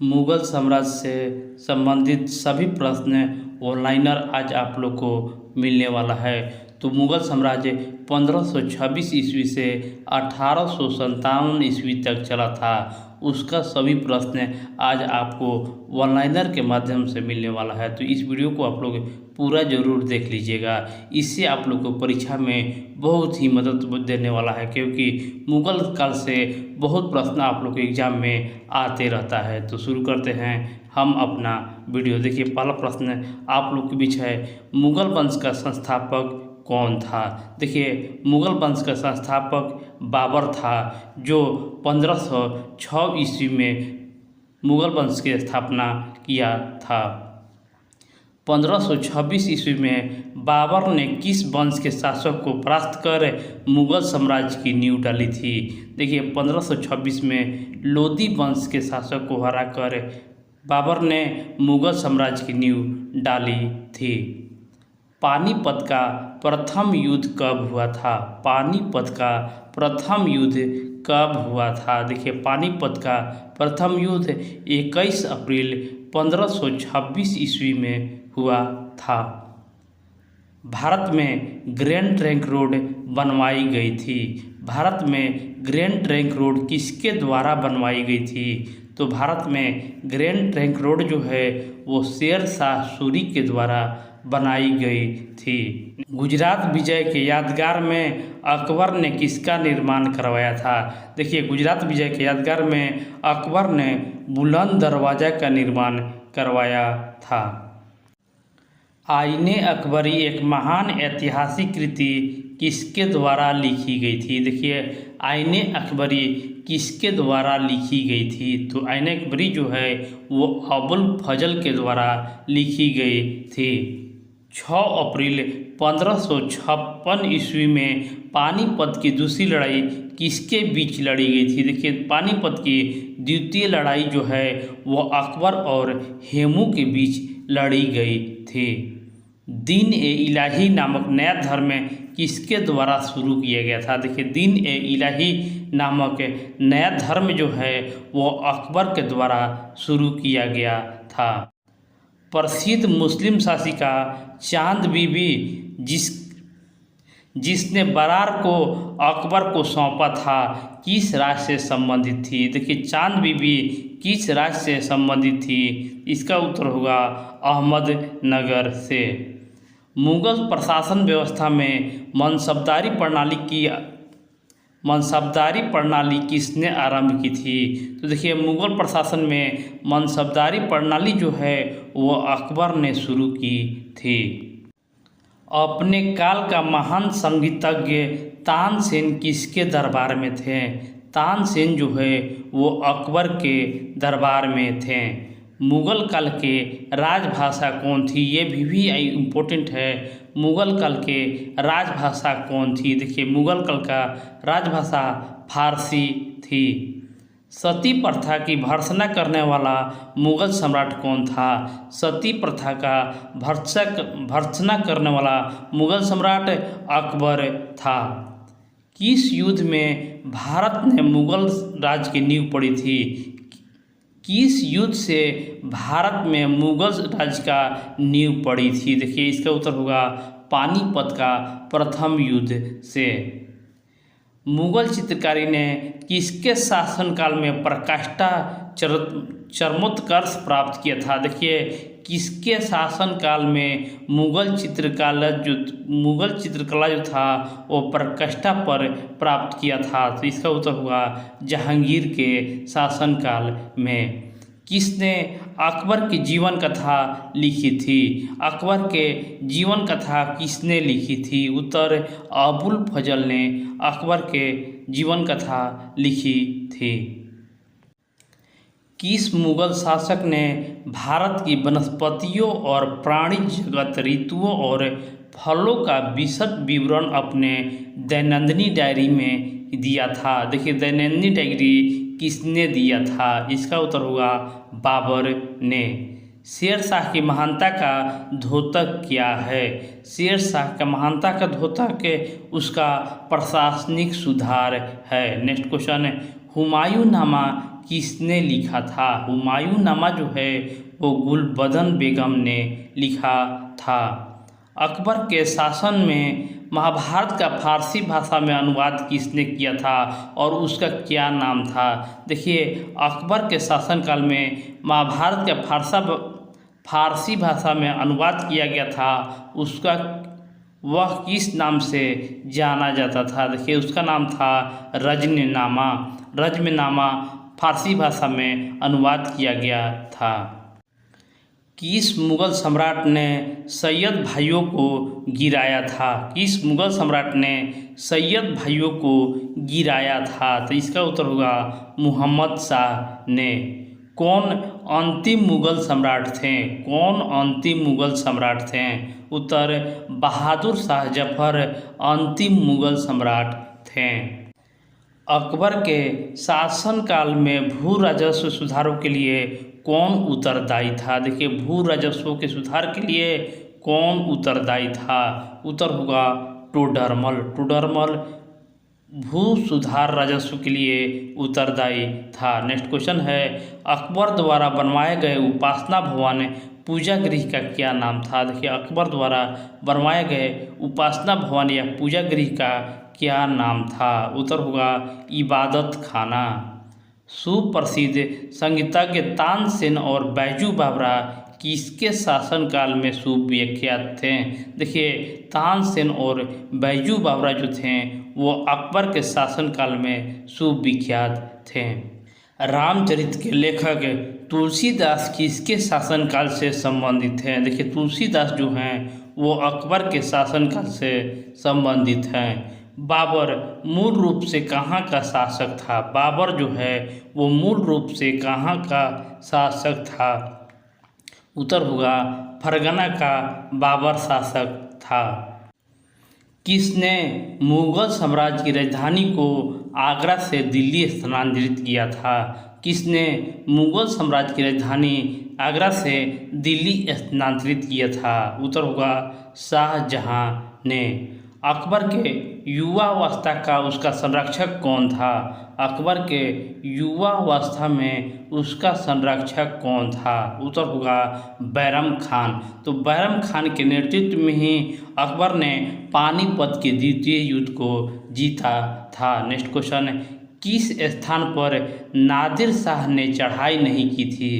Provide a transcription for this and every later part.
मुगल साम्राज्य से संबंधित सभी प्रश्न ऑनलाइनर आज आप लोग को मिलने वाला है। तो मुगल साम्राज्य 1526 ईस्वी से 1857 ईस्वी तक चला था। उसका सभी प्रश्न आज आपको ऑनलाइनर के माध्यम से मिलने वाला है। तो इस वीडियो को आप लोग पूरा ज़रूर देख लीजिएगा। इससे आप लोग को परीक्षा में बहुत ही मदद देने वाला है, क्योंकि मुगल काल से बहुत प्रश्न आप लोग के एग्जाम में आते रहता है। तो शुरू करते हैं हम अपना वीडियो। देखिए, पहला प्रश्न आप लोग के बीच है, मुगल वंश का संस्थापक कौन था। देखिए, मुगल वंश का संस्थापक बाबर था, जो 1506 ईस्वी में मुगल वंश की स्थापना किया था। 1526 ईस्वी में बाबर ने किस वंश के शासक को परास्त कर मुगल साम्राज्य की नींव डाली थी। देखिए, 1526 में लोदी वंश के शासक को हराकर बाबर ने मुगल साम्राज्य की नींव डाली थी। पानीपत का प्रथम युद्ध कब हुआ था। पानीपत का प्रथम युद्ध कब हुआ था। देखिए, पानीपत का प्रथम युद्ध 21 अप्रैल 1526 ईस्वी में हुआ था। भारत में ग्रैंड ट्रंक रोड बनवाई गई थी। भारत में ग्रैंड ट्रंक रोड किसके द्वारा बनवाई गई थी। तो भारत में ग्रैंड ट्रंक रोड जो है वो शेर शाह सूरी के द्वारा बनाई गई थी। गुजरात विजय के यादगार में अकबर ने किसका निर्माण करवाया था। देखिए, गुजरात विजय के यादगार में अकबर ने बुलंद दरवाजा का निर्माण करवाया था। आईने अकबरी एक महान ऐतिहासिक कृति किसके द्वारा लिखी गई थी। देखिए, आईने अकबरी किसके द्वारा लिखी गई थी। तो आईने अकबरी जो है वो अबुल फजल के द्वारा लिखी गई थी। 6 अप्रैल 1556 ईस्वी में पानीपत की दूसरी लड़ाई किसके बीच लड़ी गई थी। देखिए, पानीपत की द्वितीय लड़ाई जो है वो अकबर और हेमू के बीच लड़ी गई थी। दीन ए इलाही नामक नया धर्म किसके द्वारा शुरू किया गया था। देखिए, दीन ए इलाही नामक नया धर्म जो है वो अकबर के द्वारा शुरू किया गया था। प्रसिद्ध मुस्लिम शासिका चांद बीबी जिसने बरार को अकबर को सौंपा था, किस राज्य से संबंधित थी। देखिए, चांद बीबी किस राज्य से संबंधित थी। इसका उत्तर होगा अहमदनगर से। मुगल प्रशासन व्यवस्था में मनसबदारी प्रणाली किसने आरंभ की थी। तो देखिए, मुगल प्रशासन में मनसबदारी प्रणाली जो है वो अकबर ने शुरू की थी। अपने काल का महान संगीतज्ञ तानसेन किसके दरबार में थे। तानसेन जो है वो अकबर के दरबार में थे। मुगल काल के राजभाषा कौन थी, ये भी इम्पोर्टेंट है। मुगल काल के राजभाषा कौन थी। देखिए, मुगल काल का राजभाषा फारसी थी। सती प्रथा की भर्त्सना करने वाला मुगल सम्राट कौन था। सती प्रथा का भर्त्सना करने वाला मुगल सम्राट अकबर था। किस युद्ध में भारत ने मुगल राज की नींव पड़ी थी। किस युद्ध से भारत में मुगल राज का नींव पड़ी थी। देखिए, इसका उत्तर होगा पानीपत का प्रथम युद्ध से। मुगल चित्रकारी ने किसके शासनकाल में पराकाष्ठा चरमोत्कर्ष प्राप्त किया था। देखिए, किसके शासनकाल में मुगल चित्रकला जो था वो पराकाष्ठा पर प्राप्त किया था। तो इसका उत्तर होगा जहांगीर के शासनकाल में। किसने अकबर की जीवन कथा लिखी थी। अकबर के जीवन कथा किसने लिखी थी। उत्तर अबुल फजल ने अकबर के जीवन कथा लिखी थी। किस मुगल शासक ने भारत की वनस्पतियों और प्राणी जगत, ऋतुओं और फलों का विशद विवरण अपने दैनंदिनी डायरी में दिया था। देखिए, दैनंदिनी डायरी किसने दिया था। इसका उत्तर होगा बाबर ने। शेर शाह की महानता का द्योतक क्या है। शेर शाह का महानता का द्योतक उसका प्रशासनिक सुधार है। नेक्स्ट क्वेश्चन, हुमायूं नामा किसने लिखा था? हुमायूं नामा जो है वो गुलबदन बेगम ने लिखा था। अकबर के शासन में महाभारत का फारसी भाषा में अनुवाद किसने किया था और उसका क्या नाम था? देखिए, अकबर के शासनकाल में महाभारत का फारसी भाषा में अनुवाद किया गया था। उसका वह किस नाम से जाना जाता था? देखिए, उसका नाम था रजमनामा। रजमनामा फारसी भाषा में अनुवाद किया गया था। किस मुगल सम्राट ने सैयद भाइयों को गिराया था? किस मुगल सम्राट ने सैयद भाइयों को गिराया था? तो इसका उत्तर होगा मुहम्मद शाह ने। कौन अंतिम मुगल सम्राट थे? कौन अंतिम मुगल सम्राट थे? उत्तर बहादुर शाह जफर अंतिम मुगल सम्राट थे। अकबर के शासनकाल में भू राजस्व सुधारों के लिए कौन उत्तरदायी था? देखिए, भू राजस्व के सुधार के लिए कौन उत्तरदायी था? उत्तर होगा टोडरमल। टोडरमल भू सुधार राजस्व के लिए उत्तरदायी था। नेक्स्ट क्वेश्चन है, अकबर द्वारा बनवाए गए उपासना भवन पूजा गृह का क्या नाम था? देखिए, अकबर द्वारा बनवाए गए उपासना भवन या पूजा गृह का क्या नाम था? उत्तर होगा इबादत खाना। सुप्रसिद्ध संगीतज्ञ तानसेन और बैजू बावरा किसके शासनकाल में सुविख्यात थे? देखिए, तानसेन और बैजू बावरा जो थे वो अकबर के शासनकाल में सुविख्यात थे। रामचरित के लेखक तुलसीदास किसके शासनकाल से संबंधित हैं? देखिए, तुलसीदास जो हैं वो अकबर के शासनकाल से संबंधित हैं। बाबर मूल रूप से कहाँ का शासक था? बाबर जो है वो मूल रूप से कहाँ का शासक था? उत्तर होगा फरगना का बाबर शासक था। किसने मुगल साम्राज्य की राजधानी को आगरा से दिल्ली स्थानांतरित किया था? किसने मुगल साम्राज्य की राजधानी आगरा से दिल्ली स्थानांतरित किया था? उत्तर होगा शाहजहां ने। अकबर के युवावस्था का उसका संरक्षक कौन था? अकबर के युवावस्था में उसका संरक्षक कौन था? उत्तर होगा बैरम खान। तो बैरम खान के नेतृत्व में ही अकबर ने पानीपत के द्वितीय युद्ध को जीता था। नेक्स्ट क्वेश्चन, किस स्थान पर नादिर शाह ने चढ़ाई नहीं की थी?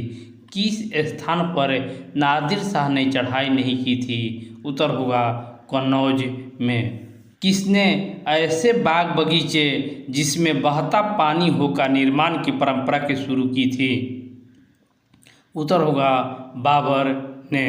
किस स्थान पर नादिर शाह ने चढ़ाई नहीं की थी? उत्तर होगा कन्नौज में। किसने ऐसे बाग बगीचे जिसमें बहता पानी हो का निर्माण की परंपरा की शुरू की थी? उत्तर होगा बाबर ने।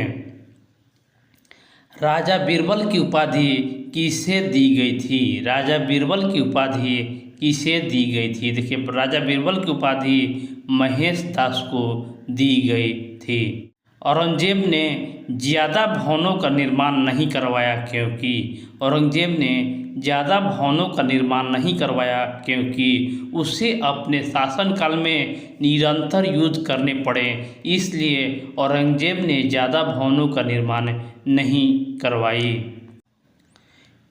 राजा बीरबल की उपाधि किसे दी गई थी? राजा बीरबल की उपाधि किसे दी गई थी? देखिए, राजा बीरबल की उपाधि महेश दास को दी गई थी। औरंगजेब ने ज़्यादा भवनों का निर्माण नहीं करवाया क्योंकि? औरंगजेब ने ज़्यादा भवनों का निर्माण नहीं करवाया क्योंकि उसे अपने शासनकाल में निरंतर युद्ध करने पड़े, इसलिए औरंगजेब ने ज़्यादा भवनों का निर्माण नहीं करवाई।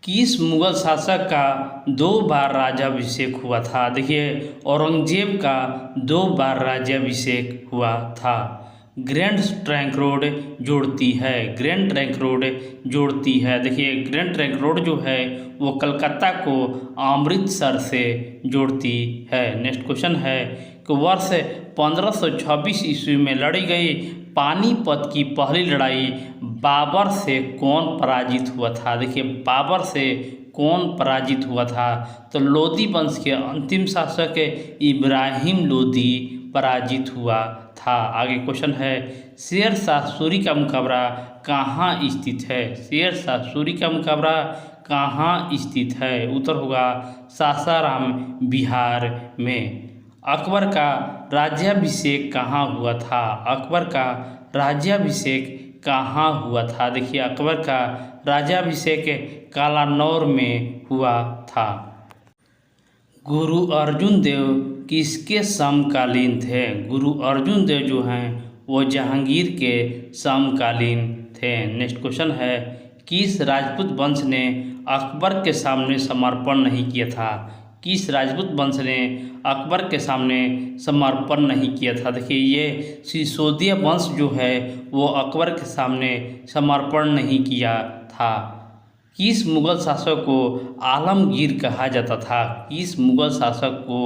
किस मुगल शासक का 2 बार राज्याभिषेक हुआ था? देखिए, औरंगजेब का 2 बार राज्याभिषेक हुआ था। ग्रैंड ट्रंक रोड जोड़ती है। ग्रैंड ट्रंक रोड जोड़ती है। देखिए, ग्रैंड ट्रंक रोड जो है वो कलकत्ता को अमृतसर से जोड़ती है। नेक्स्ट क्वेश्चन है कि वर्ष 1526 ईस्वी में लड़ी गई पानीपत की पहली लड़ाई बाबर से कौन पराजित हुआ था? देखिए, बाबर से कौन पराजित हुआ था? तो लोदी वंश के अंतिम शासक इब्राहिम लोदी पराजित हुआ था। आगे क्वेश्चन है, शेर शाह सूरी का मुकाबरा कहाँ स्थित है? शेर शाह सूरी का मुकाबरा कहाँ स्थित है? उत्तर होगा सासाराम बिहार में। अकबर का राज्याभिषेक कहाँ हुआ था? अकबर का राज्याभिषेक कहाँ हुआ था? देखिए, अकबर का राज्याभिषेक कालानौर में हुआ था। गुरु अर्जुन देव किसके समकालीन थे? गुरु अर्जुन देव जो हैं वो जहांगीर के समकालीन थे। नेक्स्ट क्वेश्चन है, किस राजपूत वंश ने अकबर के सामने समर्पण नहीं किया था? किस राजपूत वंश ने अकबर के सामने समर्पण नहीं किया था? देखिए ये सिसोदिया वंश जो है वो अकबर के सामने समर्पण नहीं किया था। किस मुगल शासक को आलमगीर कहा जाता था? किस मुगल शासक को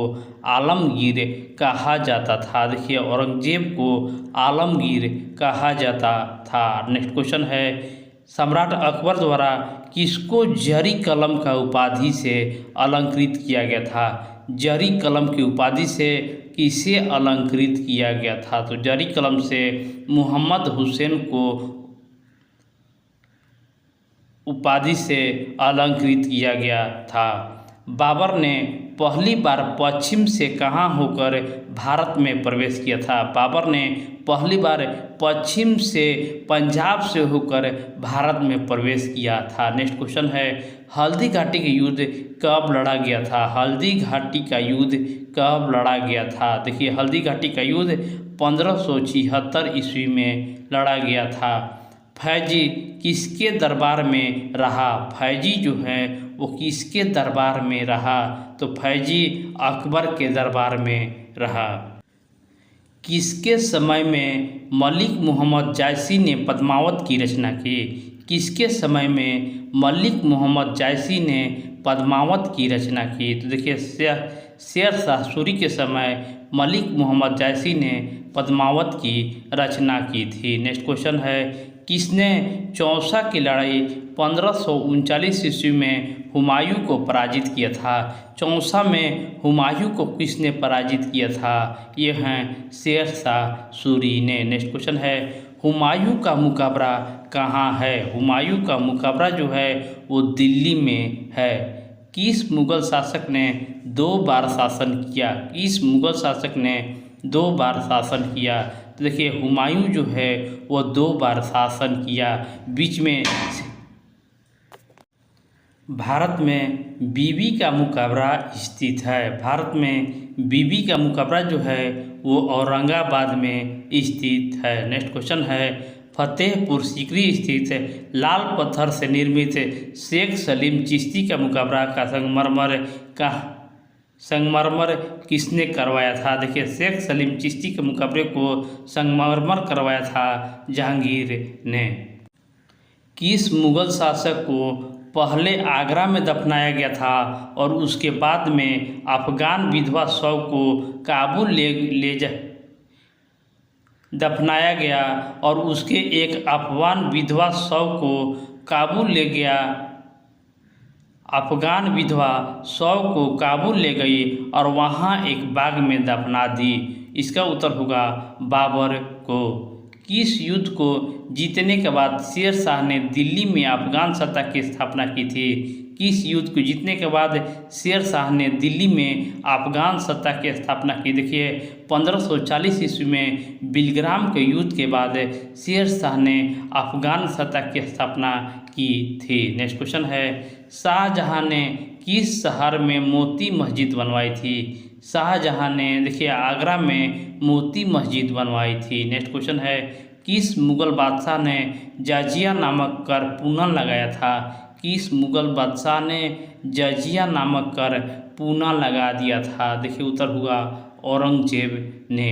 आलमगीर कहा जाता था? देखिए औरंगजेब को आलमगीर कहा जाता था। नेक्स्ट क्वेश्चन है, सम्राट अकबर द्वारा किसको जरी कलम का उपाधि से अलंकृत किया गया था? जरी कलम की उपाधि से किसे अलंकृत किया गया था? तो जरी कलम से मोहम्मद हुसैन को उपाधि से अलंकृत किया गया था। बाबर ने पहली बार पश्चिम से कहाँ होकर भारत में प्रवेश किया था? बाबर ने पहली बार पश्चिम से पंजाब से होकर भारत में प्रवेश किया था। नेक्स्ट क्वेश्चन है, हल्दी घाटी का युद्ध कब लड़ा गया था? हल्दी घाटी का युद्ध कब लड़ा गया था? देखिए हल्दी घाटी का युद्ध 1576 ईस्वी में लड़ा गया था। फैजी किसके दरबार में रहा? फैजी जो है वो किसके दरबार में रहा? तो फैजी अकबर के दरबार में रहा। किसके समय में मलिक मोहम्मद जायसी ने पद्मावत की रचना की? किसके समय में मलिक मोहम्मद जायसी ने पद्मावत की रचना की? तो देखिए शेर शाह सूरी के समय मलिक मोहम्मद जायसी ने पद्मावत की रचना की थी। नेक्स्ट क्वेश्चन है, किसने चौसा की लड़ाई 1539 ईस्वी में हुमायूं को पराजित किया था? चौसा में हुमायूं को किसने पराजित किया था? ये हैं शेर शाह सूरी ने। नेक्स्ट क्वेश्चन है, हुमायूं का मुकाबरा कहाँ है? हुमायूं का मुकाबरा जो है वो दिल्ली में है। किस मुगल शासक ने 2 बार शासन किया? किस मुगल शासक ने 2 बार शासन किया? तो देखिए हुमायूं जो है वो 2 बार शासन किया। बीच में भारत में बीबी का मुकाबरा स्थित है। भारत में बीबी का मुकाबरा जो है वो औरंगाबाद में स्थित है। नेक्स्ट क्वेश्चन है, फतेहपुर सीकरी स्थित लाल पत्थर से निर्मित शेख सलीम चिश्ती का मुकाबरा का संगमरमर किसने करवाया था? देखिए शेख सलीम चिश्ती के मुकाबले को संगमरमर करवाया था जहांगीर ने। किस मुगल शासक को पहले आगरा में दफनाया गया था और उसके बाद में अफगान विधवा शव को काबुल ले दफनाया गया और उसके एक अफगान विधवा शव को काबुल ले गया? अफगान विधवा शव को काबुल ले गई और वहाँ एक बाग में दफना दी। इसका उत्तर होगा बाबर को। किस युद्ध को जीतने के बाद शेर शाह ने दिल्ली में अफगान सत्ता की स्थापना की थी? किस युद्ध को जीतने के बाद शेर शाह ने दिल्ली में अफगान सत्ता की स्थापना की? देखिए 1540 ईस्वी में बिलग्राम के युद्ध के बाद शेर शाह ने अफगान सत्ता की स्थापना की थी। नेक्स्ट क्वेश्चन है, शाहजहां ने किस शहर में मोती मस्जिद बनवाई थी? शाहजहां ने देखिए आगरा में मोती मस्जिद बनवाई थी। नेक्स्ट क्वेश्चन है, किस मुगल बादशाह ने जाजिया नामक कर पूना लगाया था? किस मुगल बादशाह ने जजिया नामक कर पूना लगा दिया था? देखिए उत्तर हुआ औरंगजेब ने।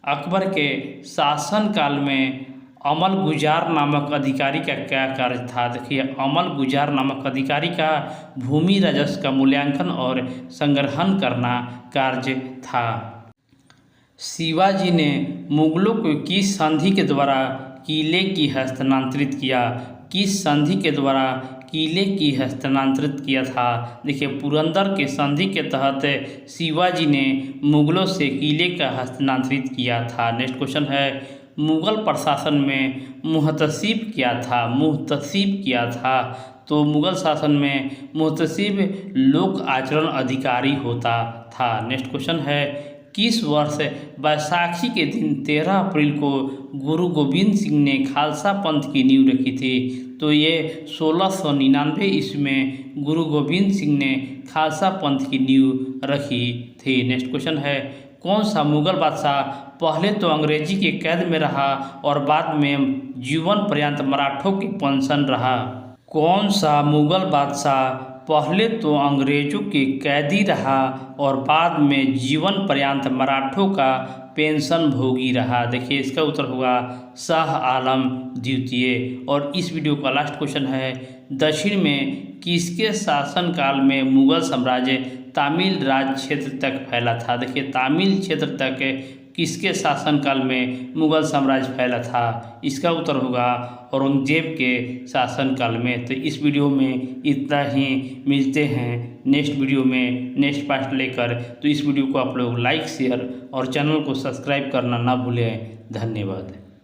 अकबर के शासनकाल में अमल गुजार नामक अधिकारी का क्या कार्य था? देखिए अमल गुजार नामक अधिकारी का भूमि राजस्व का मूल्यांकन और संग्रहण करना कार्य था। शिवाजी ने मुगलों को किस संधि के द्वारा किले की हस्तांतरित किया? किस संधि के द्वारा किले की हस्तांतरित किया था? देखिए पुरंदर के संधि के तहत शिवाजी ने मुगलों से किले का हस्तांतरित किया था। नेक्स्ट क्वेश्चन है, मुगल प्रशासन में मुहतसिब क्या था? मुहतसिब क्या था? तो मुगल शासन में मुहतसिब लोक आचरण अधिकारी होता था। नेक्स्ट क्वेश्चन है, किस वर्ष बैसाखी के दिन 13 अप्रैल को गुरु गोविंद सिंह ने खालसा पंथ की नींव रखी थी? तो ये 1699 ईस्वी में गुरु गोविंद सिंह ने खालसा पंथ की नींव रखी थी। नेक्स्ट क्वेश्चन है, कौन सा मुगल बादशाह पहले तो अंग्रेजी के कैद में रहा और बाद में जीवन पर्यंत मराठों की पेंशन रहा? कौन सा मुगल बादशाह पहले तो अंग्रेजों के कैदी रहा और बाद में जीवन पर्यंत मराठों का पेंशन भोगी रहा। देखिए इसका उत्तर होगा शाह आलम द्वितीय। और इस वीडियो का लास्ट क्वेश्चन है, दक्षिण में किसके शासनकाल में मुगल साम्राज्य तमिल राज क्षेत्र तक फैला था। देखिए तमिल क्षेत्र तक किसके शासनकाल में मुगल साम्राज्य फैला था। इसका उत्तर होगा औरंगजेब के शासनकाल में। तो इस वीडियो में इतना ही, मिलते हैं नेक्स्ट वीडियो में नेक्स्ट पार्ट लेकर। तो इस वीडियो को आप लोग लाइक शेयर और चैनल को सब्सक्राइब करना ना भूलें। धन्यवाद।